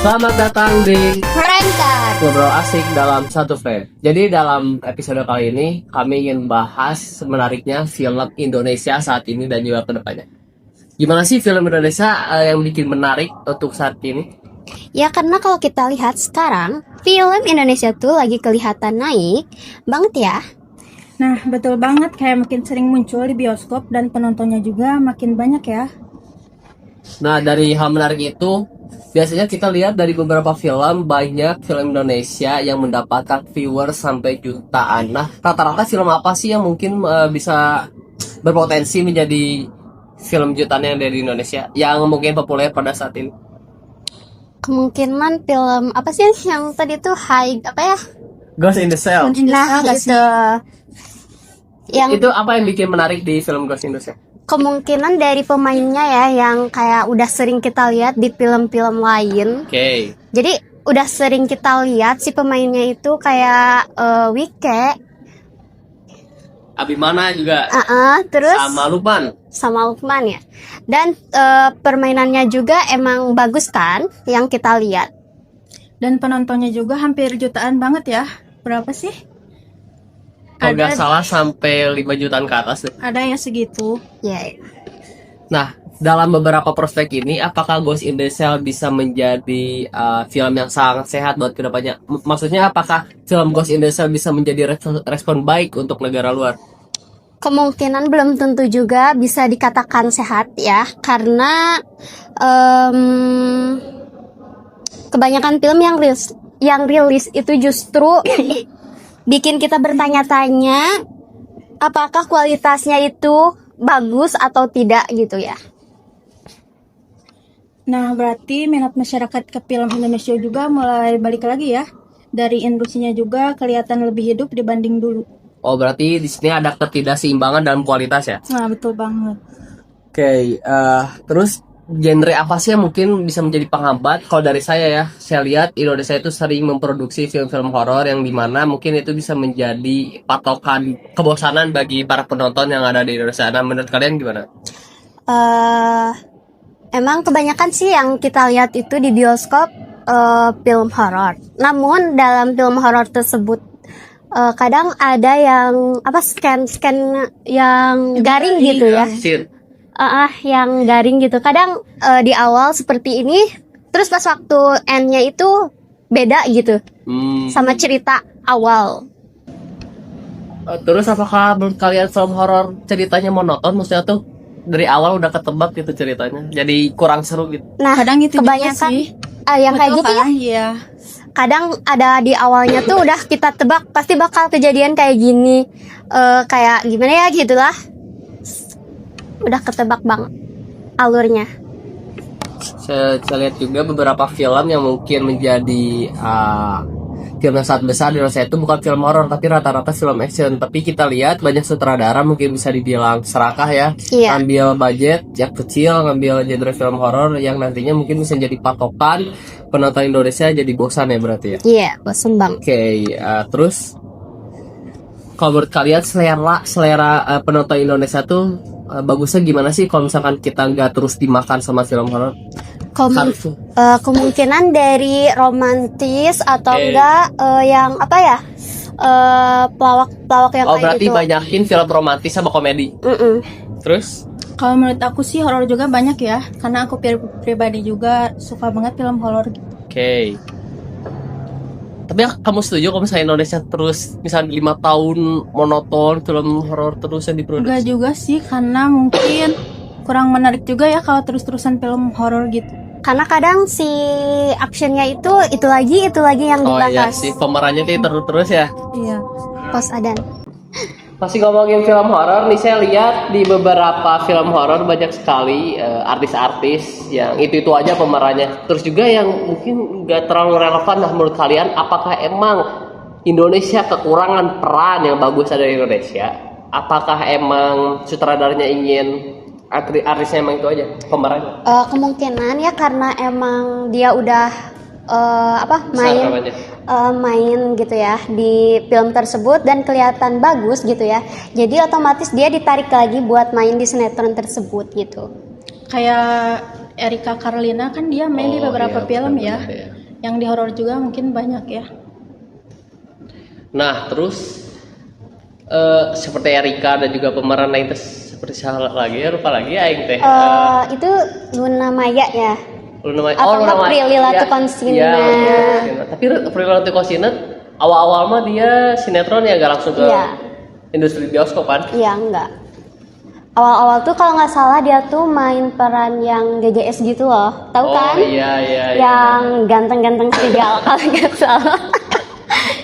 Selamat datang di Berangkat. Ngobrol Asik dalam Satu Frame. Jadi dalam episode kali ini kami ingin bahas menariknya film Indonesia saat ini dan juga kedepannya. Gimana sih film Indonesia yang bikin menarik untuk saat ini? Ya karena kalau kita lihat sekarang film Indonesia tuh lagi kelihatan naik banget ya. Nah, betul banget, kayak makin sering muncul di bioskop dan penontonnya juga makin banyak ya. Nah, dari hal menarik itu, biasanya kita lihat dari beberapa film, banyak film Indonesia yang mendapatkan viewers sampai jutaan. Nah, rata-rata film apa sih yang mungkin bisa berpotensi menjadi film jutaan yang dari Indonesia, yang mungkin populer pada saat ini? Kemungkinan film apa sih yang tadi tuh high apa ya? Ghost in the Shell. Nah itu yang Itu apa yang bikin menarik di film Ghost in the Shell? kemungkinan dari pemainnya ya yang kayak udah sering kita lihat di film-film lain. Oke. Jadi udah sering kita lihat si pemainnya itu kayak Wike, Abimana juga terus sama Lukman. Lukman ya. Dan permainannya juga emang bagus kan yang kita lihat. Dan penontonnya juga hampir jutaan banget ya. Berapa sih? Kalau nggak salah sampai 5 jutaan ke atas deh. Ada yang segitu. Ya. Nah, dalam beberapa prospek ini, apakah Ghost in the Shell bisa menjadi film yang sangat sehat buat kedepannya? Maksudnya, apakah film Ghost in the Shell bisa menjadi respon baik untuk negara luar? Kemungkinan belum tentu juga bisa dikatakan sehat ya, karena kebanyakan film yang rilis itu justru bikin kita bertanya-tanya apakah kualitasnya itu bagus atau tidak gitu ya. Nah, berarti minat masyarakat ke film Indonesia juga mulai balik lagi ya. Dari industrinya juga kelihatan lebih hidup dibanding dulu. Oh, berarti di sini ada ketidakseimbangan dalam kualitas ya? Nah, betul banget. Oke, terus genre apa sih yang mungkin bisa menjadi penghambat? Kalau dari saya lihat Indonesia itu sering memproduksi film-film horor yang dimana mungkin itu bisa menjadi patokan kebosanan bagi para penonton yang ada di Indonesia. Nah, menurut kalian gimana? Emang kebanyakan sih yang kita lihat itu di bioskop film horor. Namun dalam film horor tersebut kadang ada yang scan yang garing gitu ya. Yang garing gitu. Kadang di awal seperti ini, terus pas waktu endnya itu beda gitu sama cerita awal. Terus apakah menurut kalian film horor ceritanya monoton? Maksudnya tuh dari awal udah ketebak gitu ceritanya, jadi kurang seru gitu. Nah, kadang gitu kebanyakan juga sih. yang kayak gitu ya. Iya. Kadang ada di awalnya tuh udah kita tebak pasti bakal kejadian kayak gini, kayak gimana ya gitulah. Udah ketebak banget alurnya. Saya lihat juga beberapa film yang mungkin menjadi film yang sangat besar di Indonesia itu bukan film horor tapi rata-rata film action. Tapi kita lihat banyak sutradara mungkin bisa dibilang serakah ya, ngambil budget yang kecil, ngambil genre film horor yang nantinya mungkin bisa jadi patokan penonton Indonesia, jadi bosan ya berarti ya. Iya, bosan bang. Oke, terus kalau menurut kalian selera penonton Indonesia tuh bagusnya gimana sih kalau misalkan kita nggak terus dimakan sama film horor? Kemungkinan dari romantis atau enggak yang apa ya, pelawak yang kayak berarti gitu. banyakin film romantis sama komedi. Terus? Kalau menurut aku sih horor juga banyak ya, karena aku pribadi juga suka banget film horor. Oke. Tapi kamu setuju kalau misalnya Indonesia terus misalnya 5 tahun monoton film horor terus yang diproduksi? Enggak juga sih, karena mungkin kurang menarik juga ya kalau terus-terusan film horor gitu. Karena kadang si actionnya itu lagi yang dibahas. Oh iya sih, pemerannya kayak terus ya. Iya. Pos adan. Masih ngomongin film horor nih, saya lihat di beberapa film horor banyak sekali artis-artis yang itu aja pemerannya. Terus juga yang mungkin nggak terlalu relevan. Nah, menurut kalian apakah emang Indonesia kekurangan peran yang bagus ada di Indonesia? Apakah emang sutradaranya ingin artisnya emang itu aja pemerannya? Kemungkinan ya karena emang dia udah main gitu ya di film tersebut dan kelihatan bagus gitu ya, jadi otomatis dia ditarik lagi buat main di sinetron tersebut gitu. Kayak Erika Carlina kan dia main di Oh, beberapa iya, film ya. benar-benar ya. Yang di horor juga mungkin banyak ya. Nah, terus seperti Erika dan juga pemeran lain seperti siapa lagi ya, lupa lagi aing teh. Itu Luna Maya ya. Luna Maya. Atau nggak Maya. Prilly Iya, Latuconsina. iya, Latuconsina. Tapi Prilly Latuconsina awal-awal mah dia sinetron ya, gak langsung ke Iya. industri bioskop kan? Iya, enggak. Awal-awal tuh kalau nggak salah dia tuh main peran yang GGS gitu loh. Tahu kan? Oh iya iya. Yang ganteng-ganteng segala kalau nggak salah.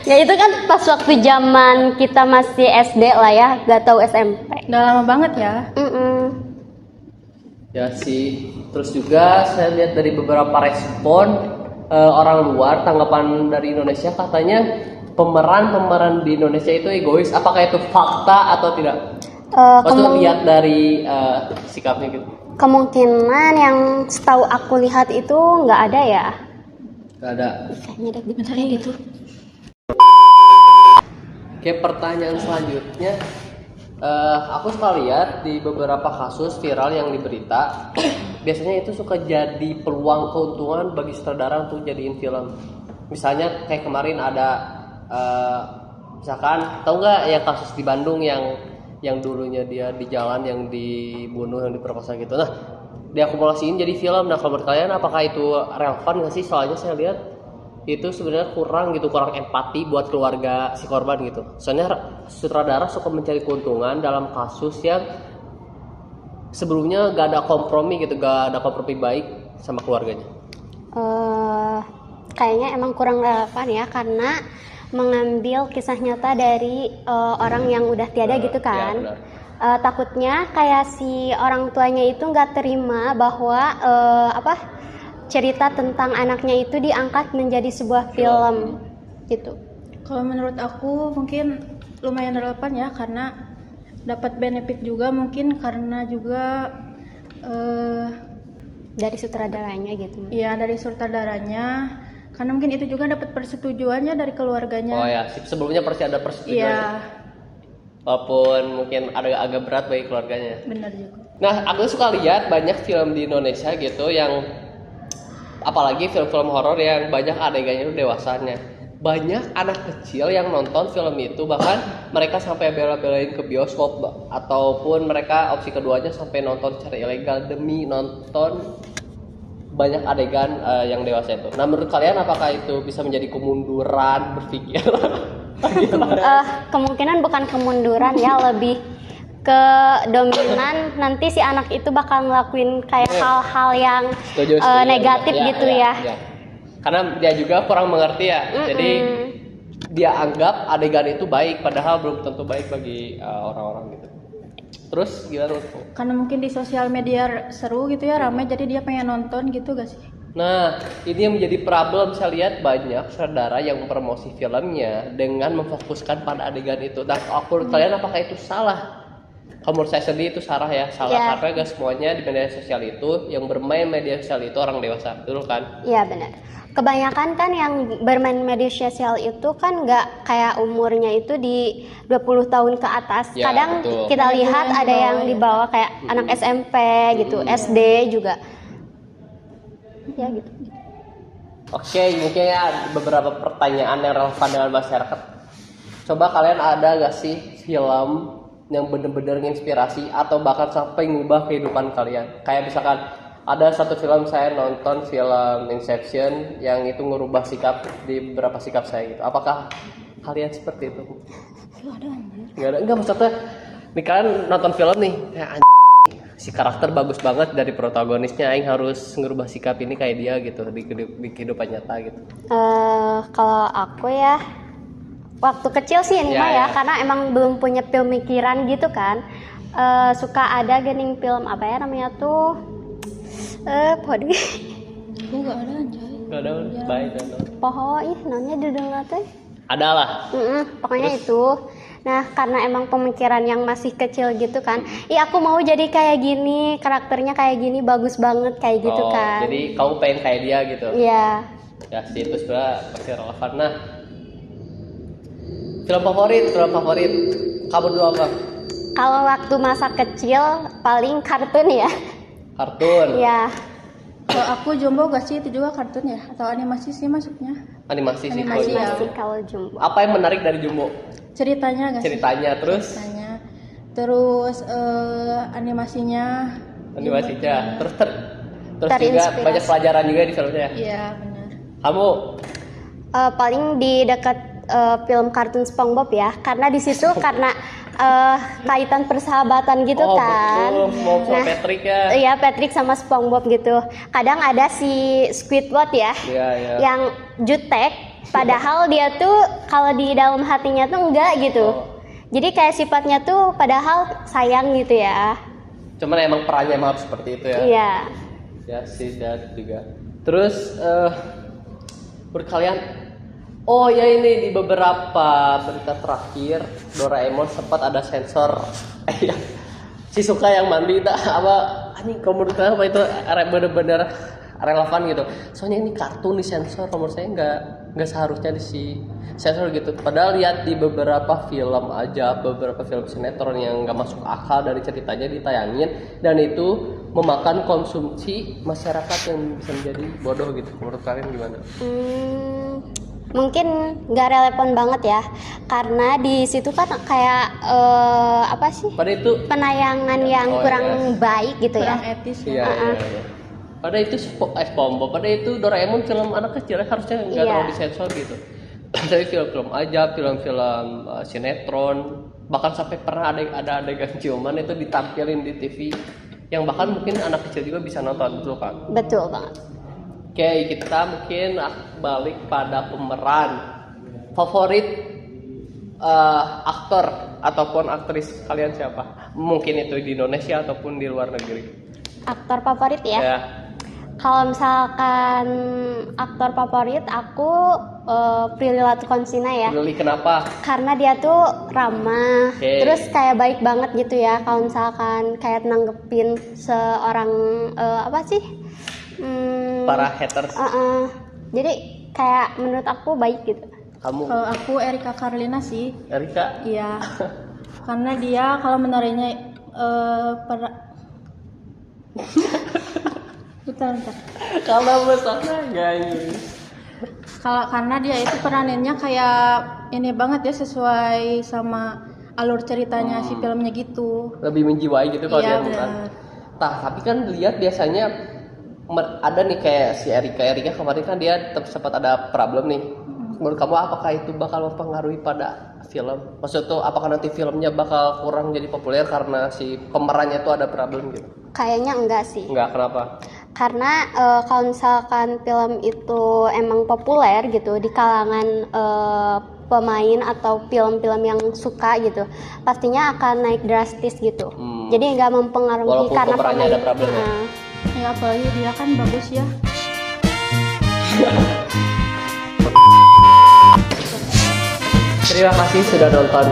Ya itu kan pas waktu zaman kita masih SD lah ya, gak tahu SMP. Udah lama banget ya. Ya sih. Terus juga saya lihat dari beberapa respon orang luar, tanggapan dari Indonesia katanya pemeran di Indonesia itu egois. Apakah itu fakta atau tidak? Waktu lihat dari sikapnya gitu. Kemungkinan yang setahu aku lihat itu nggak ada ya. Gak ada. Kayaknya ada Bentar ya gitu. Oke, pertanyaan selanjutnya, aku suka lihat di beberapa kasus viral yang di berita, biasanya itu suka jadi peluang keuntungan bagi sutradara untuk jadiin film. Misalnya kayak kemarin ada, misalkan, tahu nggak yang kasus di Bandung yang dulunya dia di jalan yang dibunuh, yang diperkosa gitu. Nah, diakumulasiin jadi film. Nah, kalau menurut kalian apakah itu relevan nggak sih? Soalnya saya lihat itu sebenarnya kurang empati buat keluarga si korban gitu. Soalnya sutradara suka mencari keuntungan dalam kasus yang sebelumnya gak ada kompromi gitu, gak ada kompromi baik sama keluarganya. Kayaknya emang kurang relevan ya, karena mengambil kisah nyata dari orang yang udah tiada gitu kan. Ya, benar. Takutnya kayak si orang tuanya itu nggak terima bahwa cerita tentang anaknya itu diangkat menjadi sebuah film gitu. Kalau menurut aku mungkin lumayan relevan ya, karena dapat benefit juga, mungkin karena juga Dari sutradaranya gitu. ya dari sutradaranya, karena mungkin itu juga dapat persetujuannya dari keluarganya. Oh ya, sebelumnya pasti ada persetujuan. Iya, Walaupun mungkin agak berat bagi keluarganya. benar juga. Nah, aku suka lihat banyak film di Indonesia gitu yang, apalagi film-film horor yang banyak adegannya itu dewasanya. Banyak anak kecil yang nonton film itu, bahkan mereka sampai bela-belain ke bioskop, ataupun mereka opsi keduanya sampai nonton secara ilegal demi nonton banyak adegan yang dewasa itu. Nah, menurut kalian apakah itu bisa menjadi kemunduran berpikir? Kemungkinan bukan kemunduran ya, lebih ke dominan. Nanti si anak itu bakal ngelakuin kayak hal-hal yang Setuju. negatif gitu ya. Karena dia juga kurang mengerti ya. Jadi dia anggap adegan itu baik, padahal belum tentu baik bagi orang-orang gitu. Terus gimana? Karena mungkin di sosial media seru gitu ya, ramai, jadi dia pengen nonton gitu gak sih? Nah, ini yang menjadi problem. Saya lihat banyak saudara yang mempromosi filmnya dengan memfokuskan pada adegan itu. Nah, menurut kalian apakah itu salah? Kalau menurut saya sendiri itu salah ya, salah karena gak semuanya di media sosial itu yang bermain media sosial itu orang dewasa, betul kan? Iya benar. Kebanyakan kan yang bermain media sosial itu kan nggak kayak umurnya itu di 20 tahun ke atas. Ya, Kadang betul. kita lihat ada yang di bawah kayak anak SMP gitu, SD juga. Ya gitu. Oke, mungkin ya beberapa pertanyaan yang relevan dengan masyarakat. Coba kalian ada gak sih film yang bener-bener menginspirasi atau bahkan sampai ngubah kehidupan kalian? Kayak misalkan ada satu film, saya nonton film Inception yang itu ngerubah sikap di beberapa sikap saya gitu. Apakah kalian seperti itu? Gak ada. Enggak, maksudnya nih kalian nonton film nih kayak si karakter bagus banget dari protagonisnya, aing harus ngerubah sikap ini kayak dia gitu di kehidupan nyata gitu. Kalau aku ya waktu kecil sih ini mah ya, karena emang belum punya pemikiran gitu kan. Suka ada gening film apa ya namanya tuh poho Aku gak ada anjay. Gak ada, baik kan? poho ih namanya judulnya teh. Ada lah. Pokoknya itu. Nah, karena emang pemikiran yang masih kecil gitu kan. Aku mau jadi kayak gini, karakternya kayak gini, bagus banget kayak gitu kan. Jadi kamu pengen kayak dia gitu. Iya. Ya sih, itu sebenarnya pasti relevan. Nah, film favorit kamu dulu apa? Kalau waktu masa kecil paling kartun ya. Kartun. Ya. Kalau aku Jumbo gak sih, itu juga kartun ya atau animasi sih masuknya? Animasi sih. Animasi kalau ya. Jumbo. Masih kalau Jumbo. Apa yang menarik dari Jumbo? Ceritanya gak sih? Ceritanya terus Ceritanya. Terus animasinya. terus juga Terinspirasi. banyak pelajaran juga di filmnya. Iya benar. Kamu Paling di dekat film kartun SpongeBob ya, karena di situ karena kaitan persahabatan gitu kan. betul, mau sama Patrick ya. Iya, Patrick sama SpongeBob gitu. Kadang ada si Squidward ya, Iya, iya. yang jutek, padahal dia tuh kalau di dalam hatinya tuh enggak gitu. Oh. Jadi kayak sifatnya tuh padahal sayang gitu ya. Cuman emang perannya emang harus seperti itu ya. Iya. Ya sih, dan juga. Terus menurut kalian, oh ya ini di beberapa berita terakhir Doraemon sempat ada sensor Shizuka yang mandi tak apa anjing, kamu menurut kalian apa itu bener-bener relevan gitu? Soalnya ini kartun di sensor, menurut saya nggak seharusnya di sensor gitu. Padahal lihat di beberapa film aja, beberapa film sinetron yang nggak masuk akal dari ceritanya ditayangin, dan itu memakan konsumsi masyarakat yang bisa menjadi bodoh gitu. Menurut kalian gimana? Mungkin nggak relevan banget ya, karena di situ kan kayak apa sih, Pada itu penayangan yang Oh, kurang iya. baik gitu Kurang ya. etis iya, ya. iya, iya. Pada itu SpongeBob, pada itu Doraemon film anak kecil harusnya nggak Iya. terlalu disensor gitu. Tapi film-film aja, film-film sinetron, bahkan sampai pernah ada adegan ciuman itu ditampilin di TV, yang bahkan mungkin anak kecil juga bisa nonton, betul kan? Betul banget. Oke, kita mungkin balik pada pemeran favorit aktor ataupun aktris kalian siapa? Mungkin itu di Indonesia ataupun di luar negeri. Aktor favorit ya. Ya. Kalau misalkan aktor favorit aku Prilly Latuconsina ya. Really, kenapa? Karena dia tuh ramah, Oke. terus kayak baik banget gitu ya. Kalau misalkan kayak nanggepin seorang apa sih? Para haters. Jadi kayak menurut aku baik gitu. Kamu, Kalau aku Erika Carlina sih. Erika? Iya. Karena dia kalau menarinya bentar. Kalau besarnya guys. Karena dia itu peranannya kayak ini banget ya, sesuai sama alur ceritanya si filmnya gitu. Lebih menjiwai gitu kalau Iya, dia bukan. benar. Tapi kan lihat biasanya ada nih kayak si Erika kemarin kan dia sempat ada problem nih. Menurut kamu apakah itu bakal mempengaruhi pada film? Maksud tuh apakah nanti filmnya bakal kurang jadi populer karena si pemerannya tuh ada problem gitu? Kayaknya enggak sih. Enggak, kenapa? Karena kalau misalkan film itu emang populer gitu di kalangan pemain atau film-film yang suka gitu, pastinya akan naik drastis gitu. Jadi nggak mempengaruhi Walaupun karena pemerannya ada problem ya? Ya apalagi dia kan bagus ya. Terima kasih sudah nonton.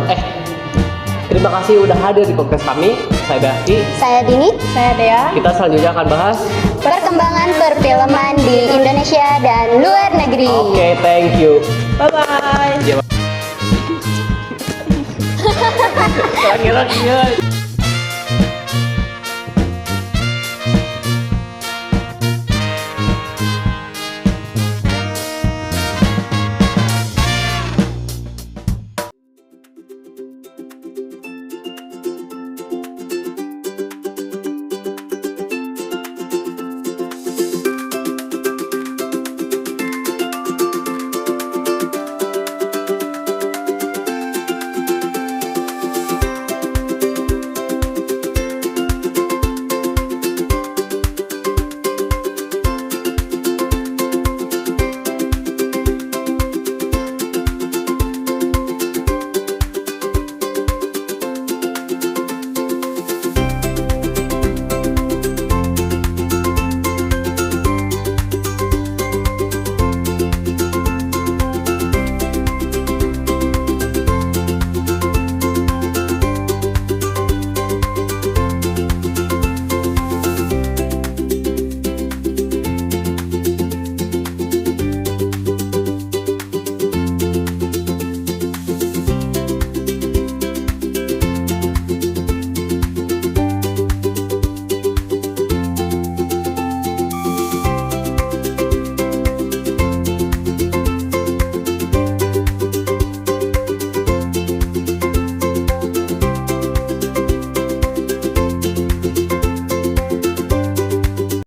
Terima kasih udah hadir di podcast kami. Saya Davi. Saya Dini. Saya Dea. Kita selanjutnya akan bahas. Perkembangan perfilman di Indonesia dan luar negeri. Oke, thank you. Bye bye. Terakhir lagi.